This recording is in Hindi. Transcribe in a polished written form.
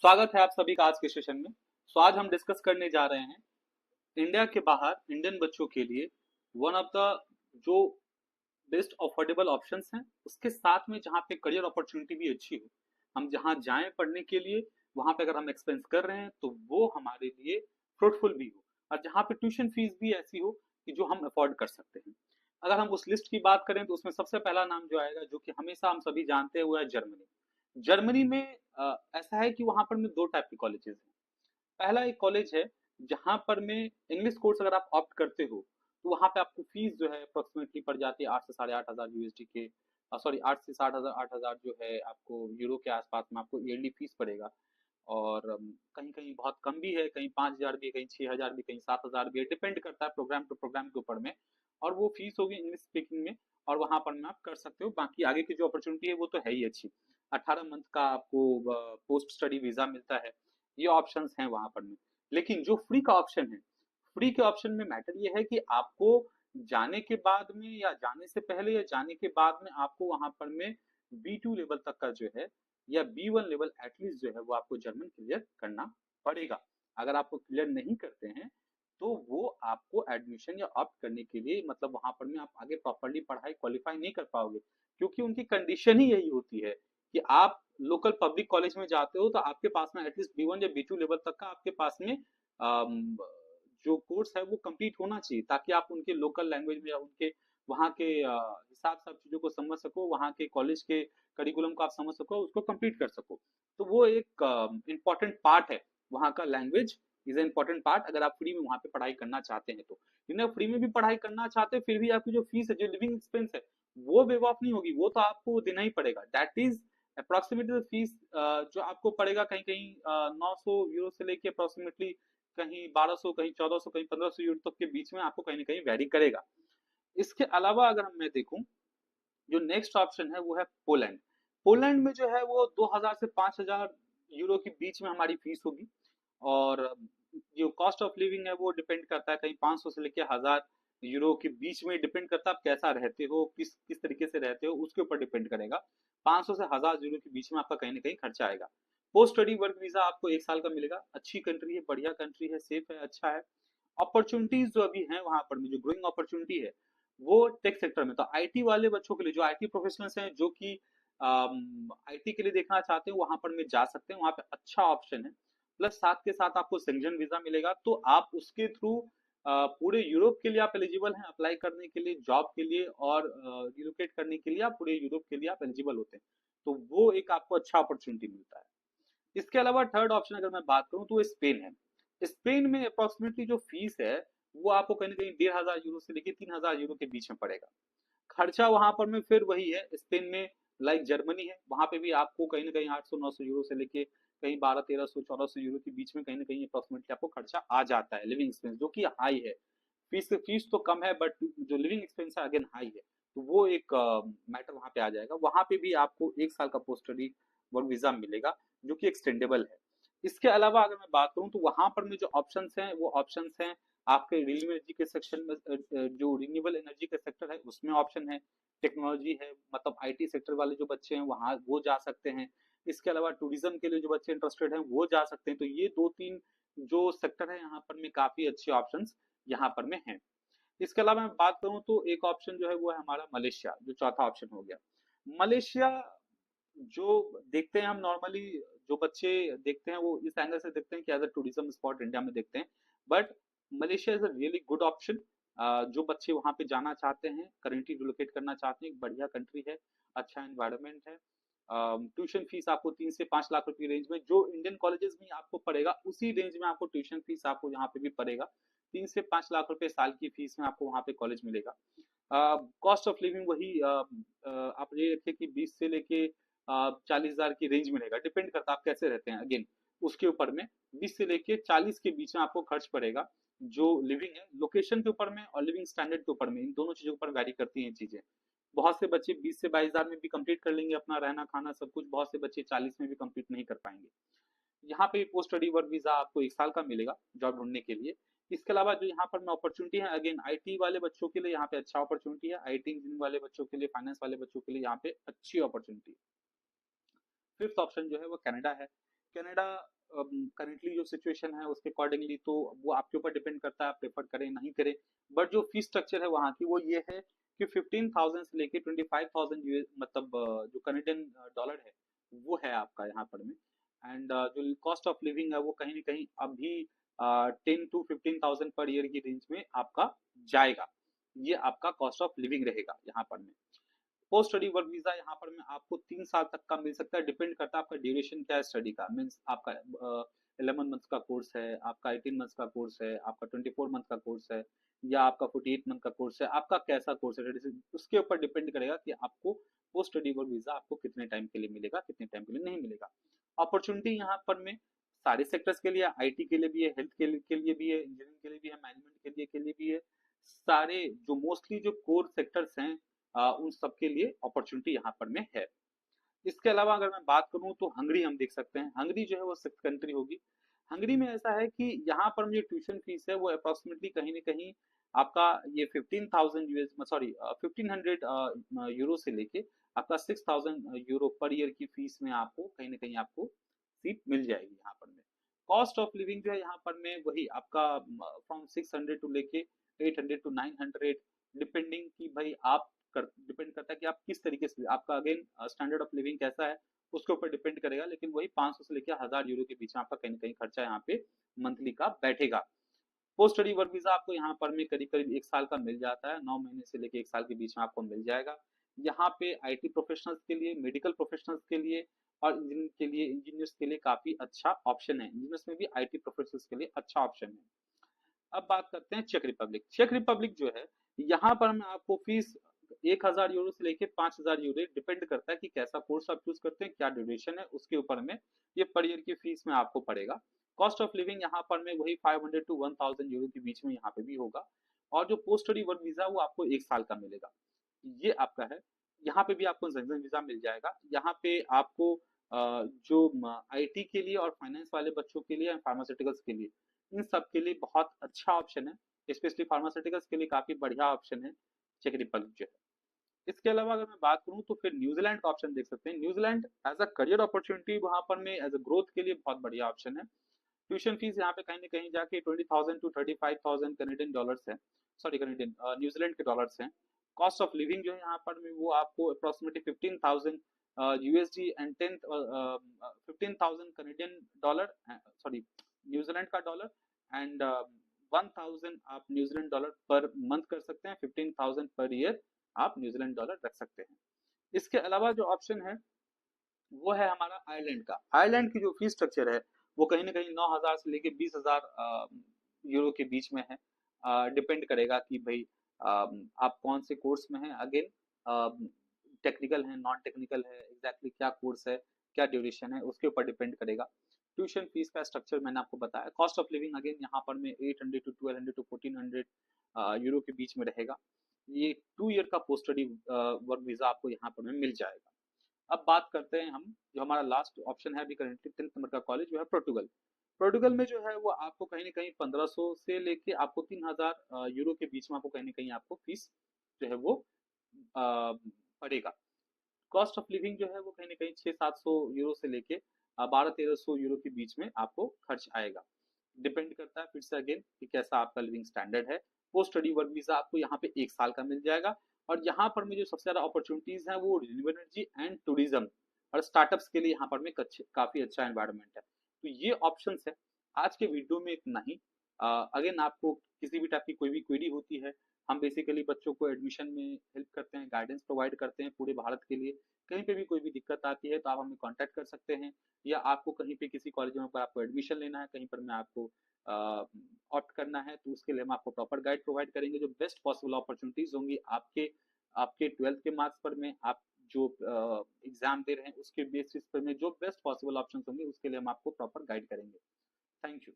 स्वागत है आप सभी का आज के सेशन में। आज हम डिस्कस करने जा रहे हैं इंडिया के बाहर इंडियन बच्चों के लिए वन ऑफ द जो बेस्ट अफोर्डेबल ऑप्शंस हैं, उसके साथ में जहाँ पे करियर अपॉर्चुनिटी भी अच्छी हो। हम जहाँ जाएं पढ़ने के लिए, वहां पे अगर हम एक्सपेंस कर रहे हैं तो वो हमारे लिए फ्रूटफुल भी हो, और जहाँ पे ट्यूशन फीस भी ऐसी हो कि जो हम अफोर्ड कर सकते हैं। अगर हम उस लिस्ट की बात करें तो उसमें सबसे पहला नाम जो आएगा, जो कि हमेशा हम सभी जानते हैं, वो है जर्मनी। जर्मनी में ऐसा है कि वहां पर में दो टाइप के कॉलेजेस हैं। पहला एक कॉलेज है जहां पर में इंग्लिश कोर्स अगर आप ऑप्ट करते हो तो वहां पे आपको फीस जो है अप्रोक्सीमेटली पड़ जाती है 8 से 8.5 हजार यूएसडी के, सॉरी 8 से 60 हजार 8 हजार जो है आपको यूरो के आसपास में आपको ईयरली फीस पड़ेगा। और कहीं कहीं बहुत कम भी है, कहीं 5 हजार भी है, कहीं 6 हजार भी, कहीं 7 हजार भी है, डिपेंड करता है प्रोग्राम टू प्रोग्राम के ऊपर में। और वो फीस होगी इंग्लिश स्पीकिंग में, और वहां पर में आप कर सकते हो। बाकी आगे की जो अपॉर्चुनिटी है वो तो है ही अच्छी। 18 मंथ का आपको पोस्ट स्टडी वीजा मिलता है। ये ऑप्शंस हैं वहां पर में। लेकिन जो फ्री का ऑप्शन है, फ्री के ऑप्शन में मैटर ये है कि आपको जाने के बाद में या जाने से पहले या जाने के बाद में आपको वहां पर में B2 लेवल तक का जो है या B1 लेवल एटलीस्ट जो है वो आपको जर्मन क्लियर करना पड़ेगा। अगर आप क्लियर नहीं करते हैं तो वो आपको एडमिशन या ऑप्ट करने के लिए, मतलब वहां पर में आप आगे प्रॉपरली पढ़ाई क्वालिफाई नहीं कर पाओगे, क्योंकि उनकी कंडीशन ही यही होती है कि आप लोकल पब्लिक कॉलेज में जाते हो तो आपके पास में एटलीस्ट B1 या B2 लेवल तक का आपके पास में जो कोर्स है वो कंप्लीट होना चाहिए, ताकि आप उनके लोकल लैंग्वेज में या उनके वहाँ के हिसाब सब चीजों को समझ सको, वहाँ के कॉलेज के करिकुलम को आप समझ सको, उसको कंप्लीट कर सको। तो वो एक इम्पॉर्टेंट पार्ट है, वहाँ का लैंग्वेज इज इम्पोर्टेंट पार्ट, अगर आप फ्री में वहाँ पे पढ़ाई करना चाहते हैं तो। लेकिन आप फ्री में भी पढ़ाई करना चाहते हैं फिर भी आपकी जो फीस है, जो लिविंग एक्सपेंस है, वो वेव ऑफ नहीं होगी, वो तो आपको देना ही पड़ेगा। दैट इज अप्रोक्सीमेटली फीस जो आपको पड़ेगा कहीं कहीं 900 यूरो से लेके अप्रोक्सीमेटली कहीं 1200, कहीं 1400, कहीं 1500 यूरो तक के बीच में आपको कहीं ना कहीं वेरी करेगा। इसके अलावा अगर मैं देखूं, जो नेक्स्ट ऑप्शन है वो है पोलैंड। पोलैंड में जो है वो 2000 से 5000 यूरो के बीच में हमारी फीस होगी। और जो कॉस्ट ऑफ लिविंग है वो डिपेंड करता है, कहीं 500 से लेके 1000 यूरो के बीच में, डिपेंड करता है आप कैसा रहते हो, किस किस तरीके से रहते हो, उसके ऊपर डिपेंड करेगा। 500 से 1000 यूरो के बीच में आपका कहीं ना कहीं खर्चा आएगा। पोस्ट स्टडी वर्क वीजा आपको 1 साल का मिलेगा। अच्छी कंट्री है, बढ़िया कंट्री है, सेफ है, अच्छा है। अपॉर्चुनिटीज जो अभी हैं वहां पर में, जो ग्रोइंग अपॉर्चुनिटी है वो टेक सेक्टर में, तो आईटी वाले बच्चों के लिए, जो आईटी प्रोफेशनल्स हैं, जो कि आईटी के लिए देखना चाहते हैं, वहां पर में जा सकते हैं, वहां पे अच्छा ऑप्शन है। प्लस साथ के साथ आपको सेंजन वीजा मिलेगा, तो आप उसके थ्रू पूरे यूरोप के लिए आप एलिजिबल हैं अप्लाई करने के लिए, जॉब के लिए, और रिलोकेट करने के लिए आप पूरे यूरोप के लिए आप एलिजिबल होते हैं। तो वो एक आपको अच्छा अपॉर्चुनिटी मिलता है। इसके अलावा थर्ड ऑप्शन अगर मैं बात करूं तो वो स्पेन है। स्पेन में अप्रोक्सीमेटली जो फीस है वो आपको कहीं ना कहीं 1500 यूरो से लेकर 3000 यूरो के बीच में पड़ेगा। खर्चा वहां पर में फिर वही है स्पेन में, लाइक जर्मनी है, वहां पे भी आपको कहीं ना कहीं 800 900 यूरो से लेके कहीं 12 1300 1400 यूरो के बीच में कहीं ना कहीं अप्रोक्सीमेटली आपको खर्चा आ जाता है, लिविंग एक्सपेंस जो कि हाई है। फीस तो कम है, बट जो लिविंग एक्सपेंस है अगेन हाई है। तो वो एक मैटर वहां पे आ जाएगा। वहां पे भी आपको 1 साल का पोस्ट स्टडी वर्क वीजा मिलेगा, जो कि एक्सटेंडेबल है। इसके अलावा अगर मैं बात करूं तो वहां पर में जो ऑप्शंस हैं वो ऑप्शंस हैं आपके रिन्यूएबल एनर्जी के सेक्शन में, जो रिन्यूएबल एनर्जी का सेक्टर है उसमें ऑप्शन है। टेक्नोलॉजी है, मतलब आईटी सेक्टर वाले जो बच्चे हैं वहाँ वो जा सकते हैं। इसके अलावा टूरिज्म के लिए जो बच्चे इंटरेस्टेड हैं वो जा सकते हैं। तो ये दो तीन जो सेक्टर है यहाँ पर में काफी अच्छे ऑप्शंस यहाँ पर में हैं। इसके अलावा मैं बात करूँ तो एक ऑप्शन जो है वो है हमारा मलेशिया, जो चौथा ऑप्शन हो गया। मलेशिया जो देखते हैं हम नॉर्मली, जो बच्चे देखते हैं वो इस एंगल से देखते हैं कि as a tourism spot India में देखते हैं। But Malaysia is a really good option. जो बच्चे वहां पे जाना चाहते हैं, करेंटली रिलोकेट करना चाहते हैं, एक बढ़िया कंट्री है, अच्छा एनवायरनमेंट है। ट्यूशन फीस आपको 3 से 5 लाख रुपए रेंज में, जो इंडियन कॉलेजेस में आपको पड़ेगा उसी रेंज में आपको ट्यूशन फीस आपको यहाँ पे भी पड़ेगा। 3 से 5 लाख रुपए साल की फीस में आपको वहाँ पे कॉलेज मिलेगा। कॉस्ट ऑफ लिविंग वही आप ये रखिए कि 20 से लेके 40 हजार की रेंज में रहेगा, डिपेंड करता है आप कैसे रहते हैं, अगेन उसके ऊपर में। 20 से लेके 40 के बीच में आपको खर्च पड़ेगा। जो लिविंग है लोकेशन के ऊपर में और लिविंग स्टैंडर्ड के ऊपर में, इन दोनों चीजों पर वैरी करती हैं चीजें। बहुत से बच्चे 20 से 22 हजार में भी कंप्लीट कर लेंगे अपना रहना खाना सब कुछ, बहुत से बच्चे 40 में भी कंप्लीट नहीं कर पाएंगे। यहाँ पे पोस्ट स्टडी वर्क वीजा आपको 1 साल का मिलेगा जॉब ढूंढने के लिए। इसके अलावा जो यहाँ पर अपॉर्चुनिटी है, अगेन आईटी वाले बच्चों के लिए यहाँ पे अच्छा अपॉर्चुनिटी है, आईटी इंजीनियरिंग वाले बच्चों के लिए, फाइनेंस वाले बच्चों के लिए यहाँ पे अच्छी अपॉर्चुनिटी है। फिफ्थ ऑप्शन जो है वो कनाडा है। कनाडा करेंटली जो सिचुएशन है उसके अकॉर्डिंगली, तो वो आपके ऊपर डिपेंड करता है आप प्रेफर करें नहीं करें। बट जो फीस स्ट्रक्चर है वहाँ की वो ये है कि 15,000 से लेके 25,000 यूएस, मतलब जो कनेडियन डॉलर है वो है आपका यहाँ पर में। एंड जो कॉस्ट ऑफ लिविंग है वो कहीं ना कहीं अभी 10 to 15,000 पर ईयर की रेंज में आपका जाएगा। ये आपका कॉस्ट ऑफ लिविंग रहेगा यहाँ पर में। पोस्ट स्टडी वर्क वीजा यहाँ पर में आपको 3 साल तक का मिल सकता है, डिपेंड करता है आपका ड्यूरेशन क्या है स्टडी का। मीन्स आपका 11 मंथ का कोर्स है, आपका 18 मंथ का कोर्स है, आपका 24 मंथ का कोर्स है, या आपका 48 मंथ का कोर्स है, आपका कैसा कोर्स है, उसके ऊपर डिपेंड करेगा कि आपको पोस्ट स्टडी वर्क वीजा आपको कितने टाइम के लिए मिलेगा, कितने टाइम के लिए नहीं मिलेगा। अपॉर्चुनिटी यहाँ पर में सारे सेक्टर्स के लिए, आईटी के लिए भी है, हेल्थ के लिए भी है, इंजीनियरिंग के लिए भी है, मैनेजमेंट के लिए भी है। सारे जो मोस्टली जो कोर सेक्टर्स हैं उन सब के लिए अपॉर्चुनिटी यहाँ पर में है। इसके अलावा अगर मैं बात करूँ तो हंगरी हम देख सकते हैं। हंगरी जो है वो सिक्स्थ कंट्री होगी। हंगरी में ऐसा है कि यहाँ पर जो ट्यूशन फीस है वो अप्रोक्सीमेटली कहीं ना कहीं आपका ये 15,000 यूएस, सॉरी 1500 यूरो से लेके आपका 6,000 यूरो पर ईयर की फीस में आपको कहीं ना कहीं आपको सीट मिल जाएगी यहाँ पर में। कॉस्ट ऑफ लिविंग जो है यहाँ पर में वही आपका फ्रॉम 600 टू लेके 800 टू 900, डिपेंडिंग कि भाई आप डिपेंड करता है कि आप किस तरीके से, आपका अगेन स्टैंडर्ड ऑफ लिविंग कैसा है उसके ऊपर डिपेंड करेगा। लेकिन वही 500 से लेकर 1000 यूरो के बीच में आपका कहीं ना कहीं खर्चा यहाँ पे मंथली का बैठेगा। पोस्ट स्टडी वर्क वीजा आपको यहाँ पर में करीब करीब 1 साल का मिल जाता है, 9 महीने से लेकर 1 साल के बीच में आपको मिल जाएगा। यहाँ पे आईटी प्रोफेशनल्स के लिए, मेडिकल प्रोफेशनल्स के लिए और इंजीनियर के लिए, इंजीनियर्स के लिए काफी अच्छा ऑप्शन है। इंजीनियर्स में भी आईटी प्रोफेशनल्स के लिए अच्छा ऑप्शन है। अब बात करते हैं चेक रिपब्लिक। चेक रिपब्लिक जो है यहाँ पर मैं आपको फीस 1,000 यूरो से लेके 5,000 यूरो, डिपेंड करता है कि कैसा कोर्स आप चूज करते हैं, क्या ड्यूरेशन है, उसके ऊपर में ये पर ईयर की फीस में आपको पड़ेगा। कॉस्ट ऑफ लिविंग यहाँ पर में वही 500 to 1,000 यूरो के बीच में यहाँ पे भी होगा। और जो पोस्ट स्टडी वर्क वीजा वो आपको 1 साल का मिलेगा। ये आपका है। यहाँ पे भी आपको जंगजन वीजा मिल जाएगा। यहाँ पे आपको जो आईटी के लिए और फाइनेंस वाले बच्चों के लिए, फार्मास्यूटिकल्स के लिए, इन सब के लिए बहुत अच्छा ऑप्शन है। स्पेशली फार्मास्यूटिकल्स के लिए काफी बढ़िया ऑप्शन है चेक रिपब्लिक जो है। इसके अलावा अगर मैं बात करूं तो फिर न्यूजीलैंड का ऑप्शन देख सकते हैं। New Zealand as a career opportunity वहां पर में एज अ ग्रोथ के लिए बहुत बढ़िया ऑप्शन है। ट्यूशन फीस यहाँ पे कहीं ना कहीं जाके 20,000 to 35,000 कनेडियन डॉलर्स है, सॉरी कनेडियन न्यूजीलैंड के डॉलर्स हैं। कॉस्ट ऑफ लिविंग जो है यहाँ पर में वो आपको approximately 15,000 USD and 15,000 Canadian dollar, sorry New Zealand का डॉलर, एंड 1,000 आप न्यूजीलैंड डॉलर पर मंथ कर सकते हैं, 15,000 पर ईयर आप न्यूजीलैंड डॉलर रख सकते हैं। इसके अलावा जो ऑप्शन है वो है हमारा आयरलैंड का। आयरलैंड की जो फीस स्ट्रक्चर है वो कहीं ना कहीं 9,000 से लेके 20,000 यूरो के बीच में है। डिपेंड करेगा कि भाई आप कौन से कोर्स में हैं। अगेन टेक्निकल है, नॉन टेक्निकल है, एग्जैक्टली क्या कोर्स है, क्या ड्यूरेशन है, उसके ऊपर डिपेंड करेगा। ट्यूशन फीस का स्ट्रक्चर मैंने आपको बताया। कॉस्ट ऑफ लिविंग अगेन यहाँ पर में 800 to 1,200 to 1,400 यूरो के बीच में रहेगा। ये 2 ईयर का पोस्ट स्टडी वर्क वीजा आपको यहाँ पर में मिल जाएगा। अब बात करते हैं हम, जो हमारा लास्ट ऑप्शन है अभी करेंटली 10th नंबर का कॉलेज, जो है पोर्टुगल। पोर्टुगल में जो है वो आपको कहीं ना कहीं 1,500 से लेके आपको 3,000 यूरो के बीच में आपको कहीं ना कहीं आपको फीस जो है वो पड़ेगा। कॉस्ट ऑफ लिविंग जो है वो कहीं ना कहीं 600-700 यूरो से लेके 1,200-1,300 यूरो के बीच में आपको खर्च आएगा। डिपेंड करता है फिर से अगेन कि कैसा आपका लिविंग स्टैंडर्ड है। पोस्ट स्टडी वर्क वीजा आपको यहाँ पे 1 साल का मिल जाएगा। और यहाँ पर में जो सबसे ज्यादा अपॉर्चुनिटीज हैं वो रिन्यूएबल एनर्जी एंड टूरिज्म और स्टार्टअप्स के लिए यहाँ पर में काफी अच्छा एनवायरनमेंट है। तो ये ऑप्शंस है। आज के वीडियो में इतना ही। अगेन आपको किसी भी टाइप की कोई भी क्वेरी होती है, हम बेसिकली बच्चों को एडमिशन में हेल्प करते हैं, गाइडेंस प्रोवाइड करते हैं पूरे भारत के लिए। कहीं पे भी कोई भी दिक्कत आती है तो आप हमें कांटेक्ट कर सकते हैं, या आपको कहीं पे किसी कॉलेज में पर आपको एडमिशन लेना है, कहीं पर मैं आपको ऑप्ट करना है, तो उसके लिए हम आपको प्रॉपर गाइड प्रोवाइड करेंगे। जो बेस्ट पॉसिबल अपॉर्चुनिटीज होंगी आपके आपके 12th के मार्क्स पर में, आप जो एग्जाम दे रहे हैं उसके बेसिस पर में जो बेस्ट पॉसिबल ऑप्शन होंगे उसके लिए हम आपको प्रॉपर गाइड करेंगे। Thank you.